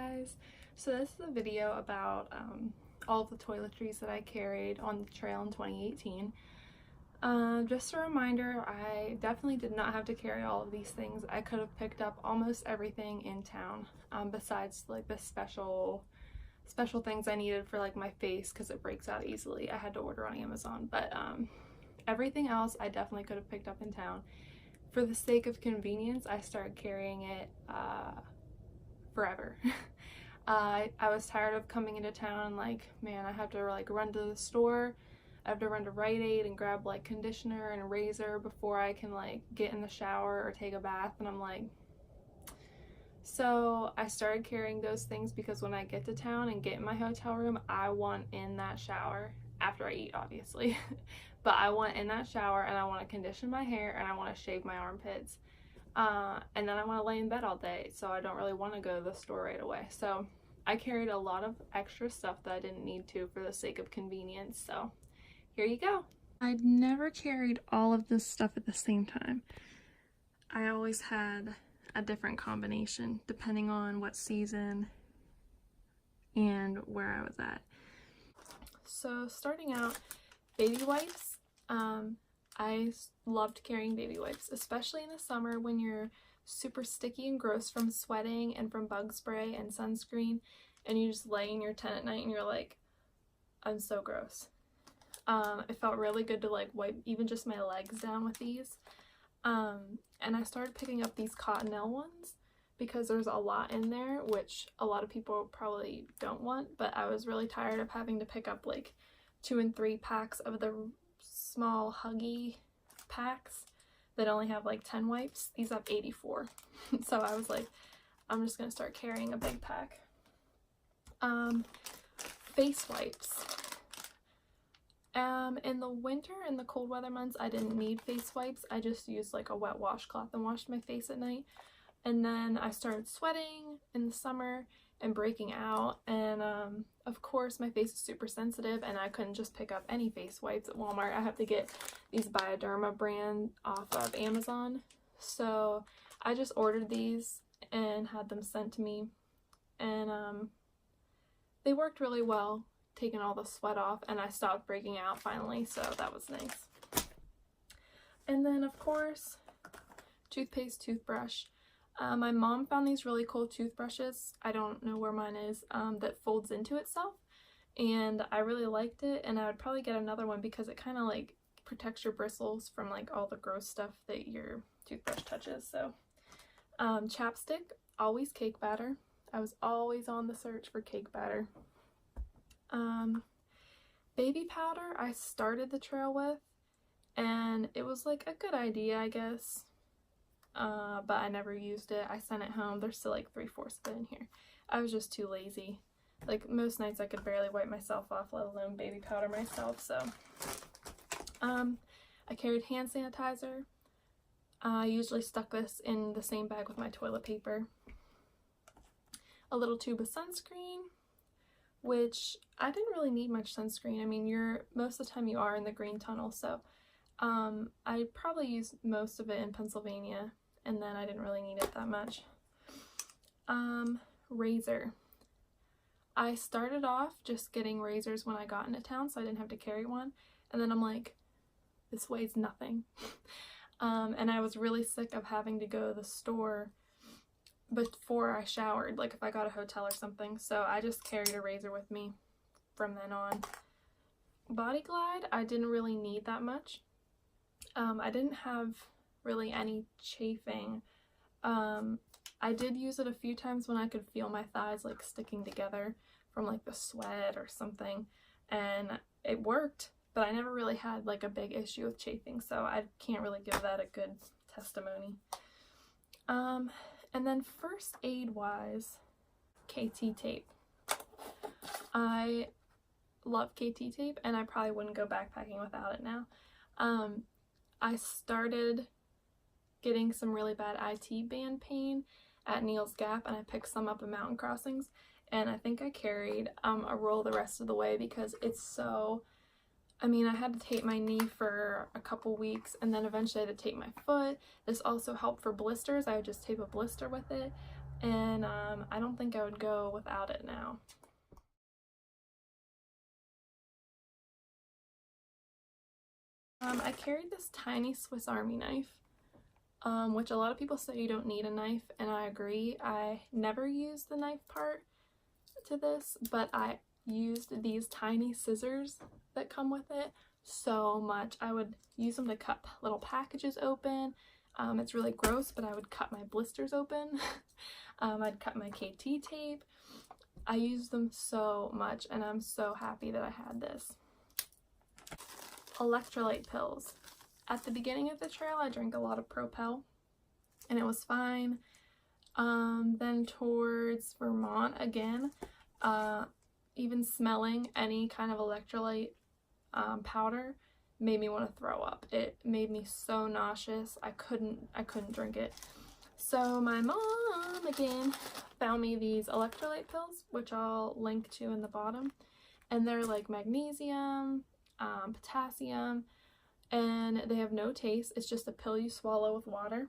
guys, so this is a video about all of the toiletries that I carried on the trail in 2018. Just a reminder, I definitely did not have to carry all of these things. I could have picked up almost everything in town, besides like the special things I needed for like my face because it breaks out easily. I had to order on Amazon, but everything else I definitely could have picked up in town. For the sake of convenience, I started carrying it forever. I was tired of coming into town like, man, I have to like run to the store, I have to run to Rite Aid and grab like conditioner and a razor before I can like get in the shower or take a bath, and I'm like, so I started carrying those things because when I get to town and get in my hotel room, I want in that shower, after I eat obviously, but I want in that shower and I want to condition my hair and I want to shave my armpits. And then I want to lay in bed all day, so I don't really want to go to the store right away. So I carried a lot of extra stuff that I didn't need to for the sake of convenience, so here you go. I'd never carried all of this stuff at the same time. I always had a different combination depending on what season and where I was at. So starting out, baby wipes. I loved carrying baby wipes, especially in the summer when you're super sticky and gross from sweating and from bug spray and sunscreen, and you just lay in your tent at night and you're like, I'm so gross. It felt really good to like wipe even just my legs down with these. And I started picking up these Cottonelle ones because there's a lot in there, which a lot of people probably don't want, but I was really tired of having to pick up like 2 and 3 packs of the small huggy packs that only have like 10 wipes. These have 84. So I was like, I'm just gonna start carrying a big pack. Face wipes. In the winter and the cold weather months, I didn't need face wipes. I just used like a wet washcloth and washed my face at night. And then I started sweating in the summer and breaking out, and of course my face is super sensitive and I couldn't just pick up any face wipes at Walmart. I have to get these Bioderma brand off of Amazon, so I just ordered these and had them sent to me, and they worked really well, taking all the sweat off, and I stopped breaking out finally, so that was nice. And then of course, toothpaste, toothbrush. My mom found these really cool toothbrushes, I don't know where mine is, that folds into itself, and I really liked it, and I would probably get another one because it kind of like protects your bristles from like all the gross stuff that your toothbrush touches. So chapstick, always cake batter. I was always on the search for cake batter. Baby powder I started the trail with, and it was like a good idea, I guess. But I never used it. I sent it home. There's still like 3/4 of it in here. I was just too lazy. Like most nights I could barely wipe myself off, let alone baby powder myself. So I carried hand sanitizer. I usually stuck this in the same bag with my toilet paper. A little tube of sunscreen, which I didn't really need much sunscreen. I mean, most of the time you are in the green tunnel, so I probably used most of it in Pennsylvania, and then I didn't really need it that much. Razor. I started off just getting razors when I got into town so I didn't have to carry one, and then I'm like, this weighs nothing. And I was really sick of having to go to the store before I showered, like if I got a hotel or something, so I just carried a razor with me from then on. Body Glide, I didn't really need that much. I didn't have really any chafing. I did use it a few times when I could feel my thighs like sticking together from like the sweat or something, and it worked, but I never really had like a big issue with chafing, so I can't really give that a good testimony. And then first aid wise, KT tape. I love KT tape, and I probably wouldn't go backpacking without it now. I started getting some really bad IT band pain at Neal's Gap, and I picked some up in mountain crossings, and I think I carried a roll the rest of the way because it's so, I mean, I had to tape my knee for a couple weeks, and then eventually I had to tape my foot. This also helped for blisters. I would just tape a blister with it. and I don't think I would go without it now. I carried this tiny Swiss Army knife, which a lot of people say you don't need a knife, and I agree. I never used the knife part to this, but I used these tiny scissors that come with it so much. I would use them to cut little packages open. It's really gross, but I would cut my blisters open. I'd cut my KT tape. I used them so much, and I'm so happy that I had this. Electrolyte pills. At the beginning of the trail, I drank a lot of Propel, and it was fine. Then towards Vermont again, even smelling any kind of electrolyte powder made me want to throw up. It made me so nauseous. I couldn't drink it. So my mom again found me these electrolyte pills, which I'll link to in the bottom, and they're like magnesium, potassium, and they have no taste. It's just a pill you swallow with water,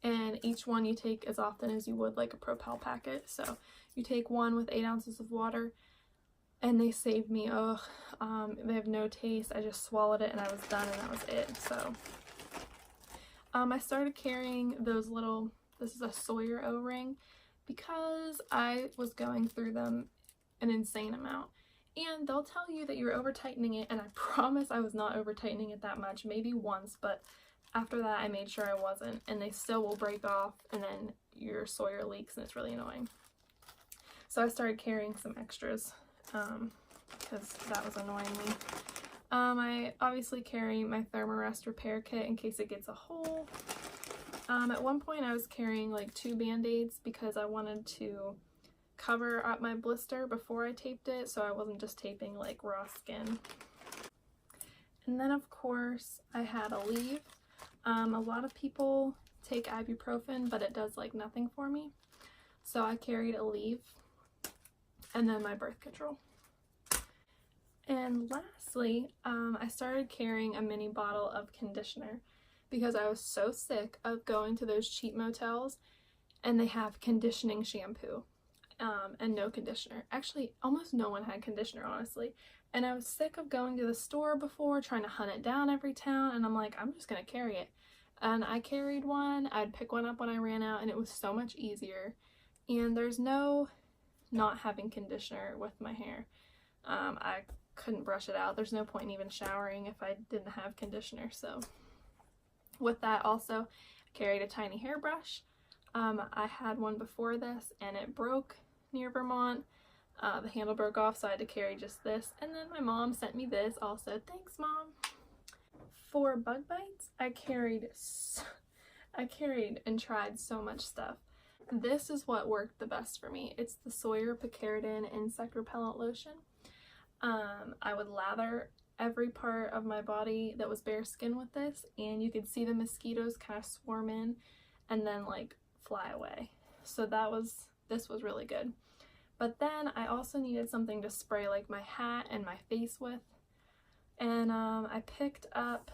and each one you take as often as you would like a Propel packet. So you take one with 8 ounces of water, and they saved me. They have no taste. I just swallowed it and I was done, and that was it. So I started carrying those little, this is a Sawyer O-ring, because I was going through them an insane amount. And they'll tell you that you're over tightening it, and I promise I was not over tightening it that much, maybe once, but after that I made sure I wasn't, and they still will break off, and then your Sawyer leaks, and it's really annoying. So I started carrying some extras because that was annoying me. I obviously carry my Thermarest repair kit in case it gets a hole. At one point I was carrying like 2 band-aids because I wanted to cover up my blister before I taped it, so I wasn't just taping like raw skin. And then of course I had Aleve. A lot of people take ibuprofen, but it does like nothing for me, so I carried Aleve, and then my birth control. And lastly, I started carrying a mini bottle of conditioner because I was so sick of going to those cheap motels and they have conditioning shampoo and no conditioner. Actually, almost no one had conditioner, honestly. And I was sick of going to the store before, trying to hunt it down every town, and I'm like, I'm just gonna carry it. And I carried one. I'd pick one up when I ran out, and it was so much easier. And there's no not having conditioner with my hair. I couldn't brush it out. There's no point in even showering if I didn't have conditioner. So with that, also I carried a tiny hairbrush. I had one before this and it broke near Vermont. The handle broke off, so I had to carry just this, and then my mom sent me this also. Thanks, Mom. For bug bites, I carried and tried so much stuff. This is what worked the best for me. It's the Sawyer Picaridin Insect Repellent Lotion. I would lather every part of my body that was bare skin with this, and you could see the mosquitoes kind of swarm in and then like fly away. So this was really good. But then I also needed something to spray like my hat and my face with, and I picked up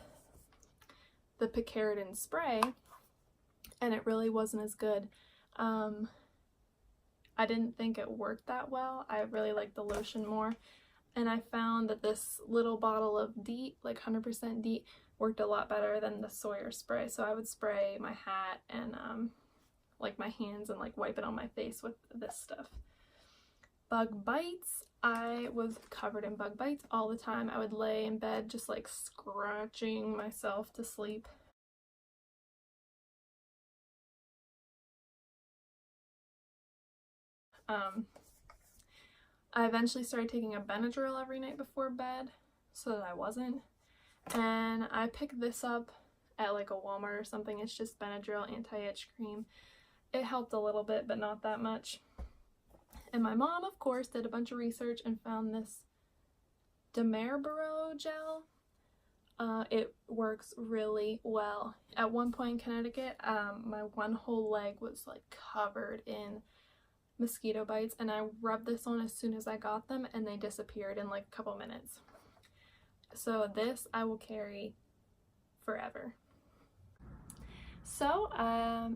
the Picaridin spray, and it really wasn't as good. I didn't think it worked that well. I really liked the lotion more. And I found that this little bottle of DEET, like 100% DEET, worked a lot better than the Sawyer spray. So I would spray my hat and like my hands and like wipe it on my face with this stuff. Bug bites. I was covered in bug bites all the time. I would lay in bed just like scratching myself to sleep. I eventually started taking a Benadryl every night before bed so that I wasn't. And I picked this up at like a Walmart or something. It's just Benadryl anti-itch cream. It helped a little bit, but not that much. And my mom, of course, did a bunch of research and found this Demeribaro gel. It works really well. At one point in Connecticut, my one whole leg was like covered in mosquito bites, and I rubbed this on as soon as I got them, and they disappeared in like a couple minutes. So this I will carry forever. So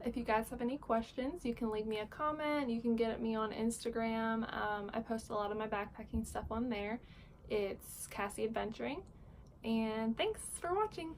if you guys have any questions, you can leave me a comment. You can get at me on Instagram. I post a lot of my backpacking stuff on there. It's Cassie Adventuring. And thanks for watching.